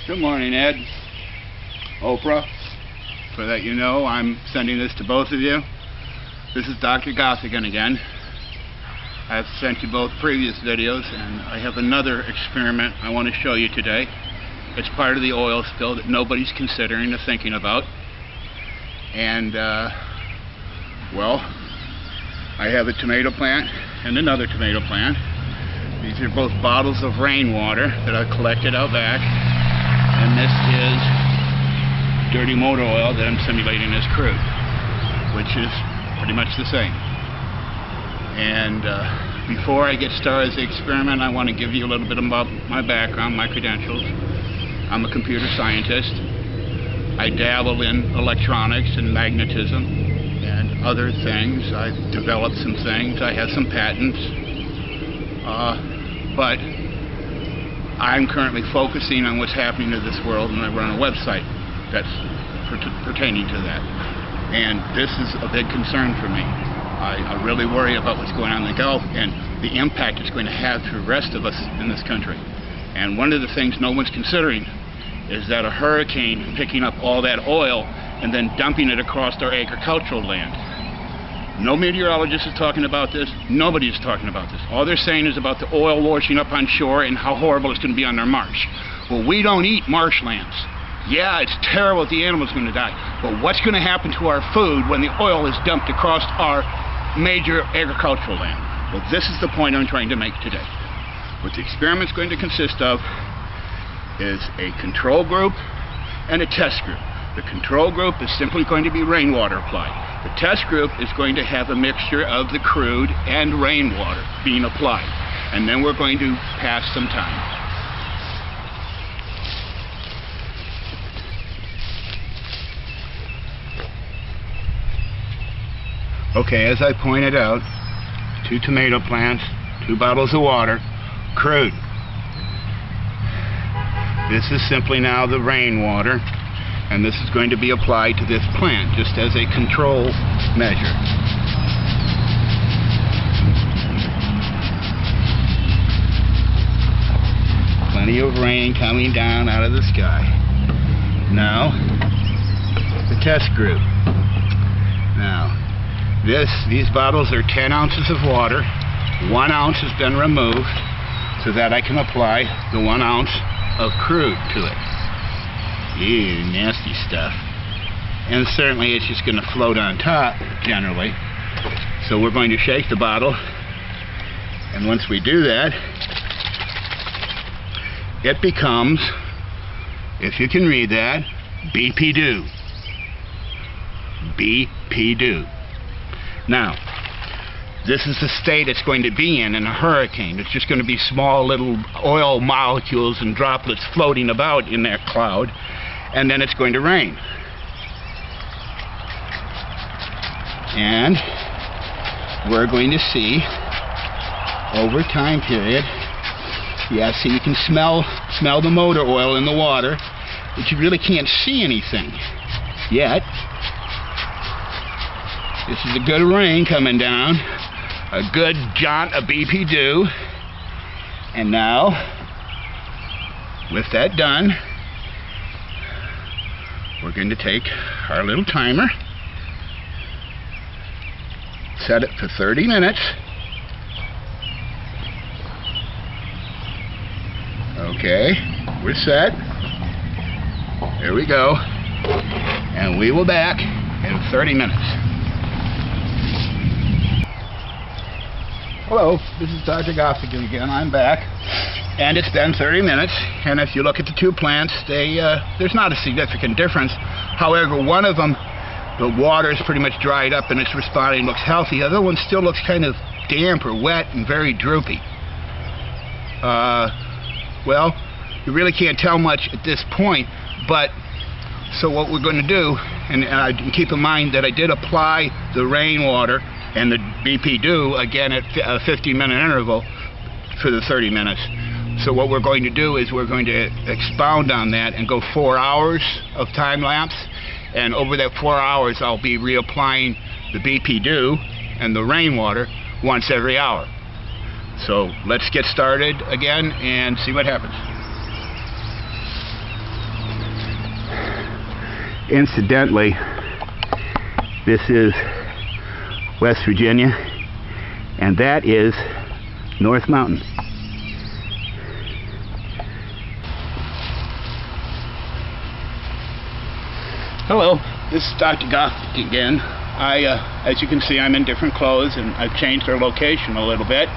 Good morning, Ed. Oprah. So that you know, I'm sending this to both of you. This is Dr. Gothigan again. I've sent you both previous videos, and I have another experiment I want to show you today. It's part of the oil spill that nobody's considering or thinking about. And, well, I have a tomato plant and another tomato plant. These are both bottles of rainwater that I've collected out back. And this is dirty motor oil that I'm simulating as crude, which is pretty much the same. And before I get started with the experiment, I want to give you a little bit about my background, my credentials. I'm a computer scientist. I dabble in electronics and magnetism and other things. I've developed some things. I have some patents. But I'm currently focusing on what's happening to this world, and I run a website that's pertaining to that. And this is a big concern for me. I really worry about what's going on in the Gulf and the impact it's going to have to the rest of us in this country. And one of the things no one's considering is that a hurricane picking up all that oil and then dumping it across our agricultural land. No meteorologist is talking about this. Nobody is talking about this. All they're saying is about the oil washing up on shore and how horrible it's going to be on our marsh. Well, we don't eat marshlands. Yeah, it's terrible that the animal's going to die. But what's going to happen to our food when the oil is dumped across our major agricultural land? Well, this is the point I'm trying to make today. What the experiment's going to consist of is a control group and a test group. The control group is simply going to be rainwater applied. The test group is going to have a mixture of the crude and rainwater being applied. And then we're going to pass some time. Okay, as I pointed out, 2 tomato plants, 2 bottles of water, crude. This is simply now the rainwater. And this is going to be applied to this plant just as a control measure. Plenty of rain coming down out of the sky. Now, the test group. Now, these bottles are 10 ounces of water. 1 ounce has been removed so that I can apply the 1 ounce of crude to it. Ew, nasty stuff. And certainly it's just going to float on top, generally. So we're going to shake the bottle. And once we do that, it becomes, if you can read that, BP-DO. BP-DO. Now, this is the state it's going to be in a hurricane. It's just going to be small little oil molecules and droplets floating about in that cloud. And then it's going to rain. And we're going to see over time period. Yeah, see, you can smell the motor oil in the water, but you really can't see anything yet. This is a good rain coming down, a good jaunt of BP-DO. And now, with that done, we're going to take our little timer, set it for 30 minutes. Okay, we're set. There we go. And we will be back in 30 minutes. Hello, this is Dr. Gothigan again. I'm back. And it's been 30 minutes, and if you look at the 2 plants, there's not a significant difference. However, one of them, the water is pretty much dried up and it's responding, looks healthy. The other one still looks kind of damp or wet and very droopy. Well, you really can't tell much at this point, but so what we're going to do, and keep in mind that I did apply the rainwater and the BP-DO again at a 50-minute interval for the 30 minutes. So what we're going to do is we're going to expound on that and go 4 hours of time lapse, and over that 4 hours I'll be reapplying the BP-DO and the rainwater once every hour. So let's get started again and see what happens. Incidentally, this is West Virginia, and that is North Mountain. Hello, this is Dr. Gothic again. As you can see, I'm in different clothes, and I've changed our location a little bit.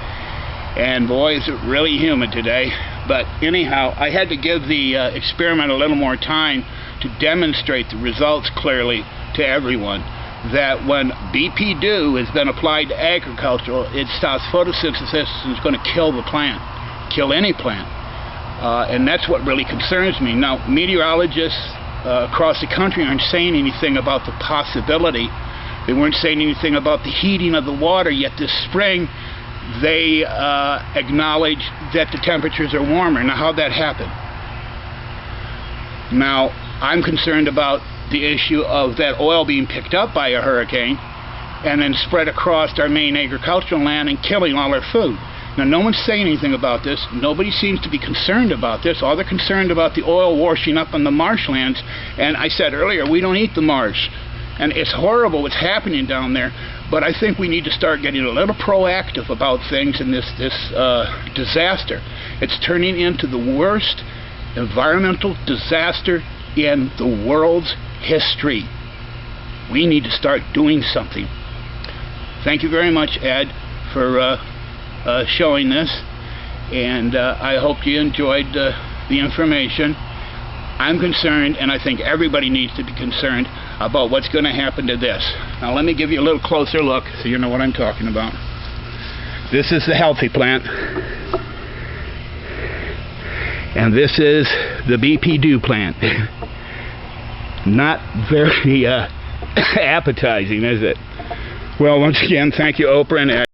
And boy, is it really humid today. But anyhow, I had to give the experiment a little more time to demonstrate the results clearly to everyone. That when BP-DEW has been applied to agriculture, it stops photosynthesis and is going to kill the plant, kill any plant. And that's what really concerns me. Now, meteorologists across the country aren't saying anything about the possibility. They weren't saying anything about the heating of the water, yet this spring they acknowledge that the temperatures are warmer. Now, how'd that happen? Now, I'm concerned about the issue of that oil being picked up by a hurricane and then spread across our main agricultural land and killing all our food. Now, no one's saying anything about this. Nobody seems to be concerned about this. All they're concerned about the oil washing up on the marshlands. And I said earlier, we don't eat the marsh. And it's horrible what's happening down there. But I think we need to start getting a little proactive about things in this disaster. It's turning into the worst environmental disaster in the world's history. We need to start doing something. Thank you very much, Ed, for showing this, and I hope you enjoyed the information. I'm concerned, and I think everybody needs to be concerned about what's going to happen to this. Now let me give you a little closer look so you know what I'm talking about. This is the healthy plant, and this is the BP-DEW plant. Not very appetizing, is it? Well, once again, thank you, Oprah and Ed.